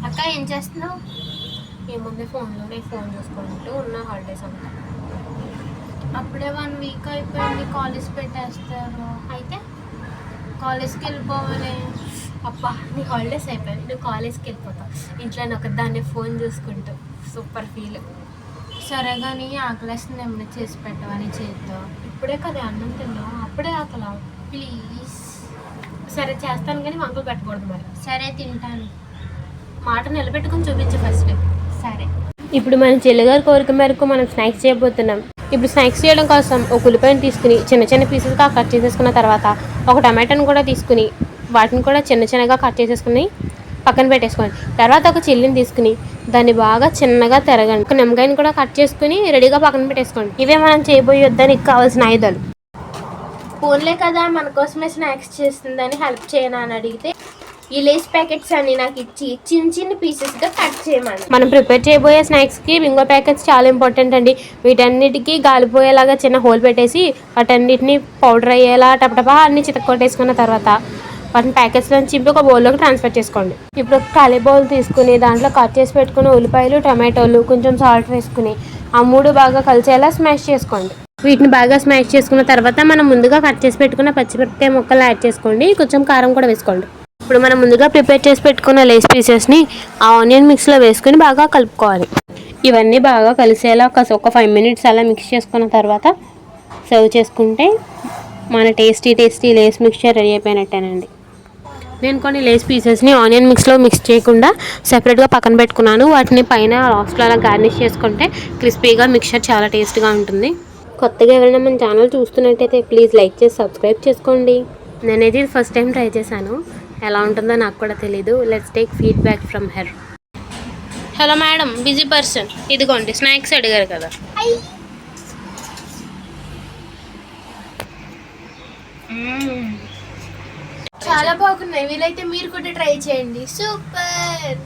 అక్క ఏం చేస్తున్నావు? ఏముంది ఫోన్లోనే ఫోన్ చూసుకుంటూ ఉన్న హాలిడేస్ అంతా. అప్పుడే 1 వీక్ అయిపోయింది, కాలేజ్ పెట్టేస్తారు. అయితే కాలేజ్కి వెళ్ళిపోవాలి. అబ్బా నీ హాలిడేస్ అయిపోయాయి, నువ్వు కాలేజ్కి వెళ్ళిపోతావు. ఇంట్లో ఒక దాన్ని ఫోన్ చూసుకుంటూ సూపర్ ఫీల్. సరే కానీ ఆకలేస్తుంది, ఏమైనా చేసి పెట్టవని చేద్దాం. ఇప్పుడే కదా అన్నం తిన్నావు, అప్పుడే ఆకలా? ప్లీజ్. సరే చేస్తాను కానీ వంకలు పెట్టకూడదు మరి. సరే తింటాను. మాట నిలబెట్టుకుని చూపించు ఫస్ట్. సరే. ఇప్పుడు మన చెల్లిగారి కోరిక మేరకు మనం స్నాక్స్ చేయబోతున్నాం. ఇప్పుడు స్నాక్స్ చేయడం కోసం ఒక ఉల్లిపాయను తీసుకుని చిన్న చిన్న పీసెస్గా కట్ చేసేసుకున్న తర్వాత ఒక టమాటాను కూడా తీసుకుని వాటిని కూడా చిన్న చిన్నగా కట్ చేసేసుకుని పక్కన పెట్టేసుకోండి. తర్వాత ఒక చిల్లిని తీసుకుని దాన్ని బాగా చిన్నగా తిరగండి. ఒక నిమ్మకాయని కూడా కట్ చేసుకుని రెడీగా పక్కన పెట్టేసుకోండి. ఇవే మనం చేయబోయే దానికి కావాల్సిన ఆయుధాలు. ఫోన్లే కదా మన కోసమే స్నాక్స్ చేస్తుందని హెల్ప్ చేయను అని అడిగితే ఈ లేస్ ప్యాకెట్స్ అన్ని నాకు ఇచ్చి చిన్న చిన్న పీసెస్గా కట్ చేయమని. మనం ప్రిపేర్ చేయబోయే స్నాక్స్కి బింగో ప్యాకెట్స్ చాలా ఇంపార్టెంట్ అండి. వీటన్నిటికీ గాలిపోయేలాగా చిన్న హోల్ పెట్టేసి వాటన్నిటిని పౌడర్ అయ్యేలా టపటపా అన్ని చితక్కొట్టేసుకున్న తర్వాత వాటిని ప్యాకెట్స్లో చింపి ఒక బౌల్లోకి ట్రాన్స్ఫర్ చేసుకోండి. ఇప్పుడు ఖాళీ బౌల్ తీసుకుని దాంట్లో కట్ చేసి పెట్టుకున్న ఉల్లిపాయలు, టమాటోలు, కొంచెం సాల్ట్ వేసుకుని ఆ మూడు బాగా కలిసేలా స్మాష్ చేసుకోండి. వీటిని బాగా స్మాష్ చేసుకున్న తర్వాత మనం ముందుగా కట్ చేసి పెట్టుకున్న పచ్చిమిరపకాయ ముక్కలు యాడ్ చేసుకోండి. కొంచెం కారం కూడా వేసుకోండి. ఇప్పుడు మనం ముందుగా ప్రిపేర్ చేసి పెట్టుకున్న లేస్ పీసెస్ని ఆ ఆనియన్ మిక్స్లో వేసుకుని బాగా కలుపుకోవాలి. ఇవన్నీ బాగా కలిసేలా ఒక 5 minutes అలా మిక్స్ చేసుకున్న తర్వాత సర్వ్ చేసుకుంటే మన టేస్టీ లేస్ మిక్స్చర్ రెడీ అయిపోయినట్టేనండి. నేను కొన్ని లేస్ పీసెస్ని ఆనియన్ మిక్స్లో మిక్స్ చేయకుండా సెపరేట్గా పక్కన పెట్టుకున్నాను. వాటిని పైన లాస్ట్లో అలా గార్నిష్ చేసుకుంటే క్రిస్పీగా మిక్స్చర్ చాలా టేస్ట్గా ఉంటుంది. కొత్తగా ఎవరైనా మన ఛానల్ చూస్తున్నట్టయితే ప్లీజ్ లైక్ చేసి సబ్స్క్రైబ్ చేసుకోండి. నేనైతే ఇది ఫస్ట్ టైం ట్రై చేశాను, ఎలా ఉంటుందో నాకు కూడా తెలీదు. Let's take feedback from her. Hello madam, busy person, ఇదిగోండి స్నాక్స్ అడిగారు కదా. చాలా బాగున్నాయి, వీలైతే మీరు కూడా ట్రై చేయండి. సూపర్.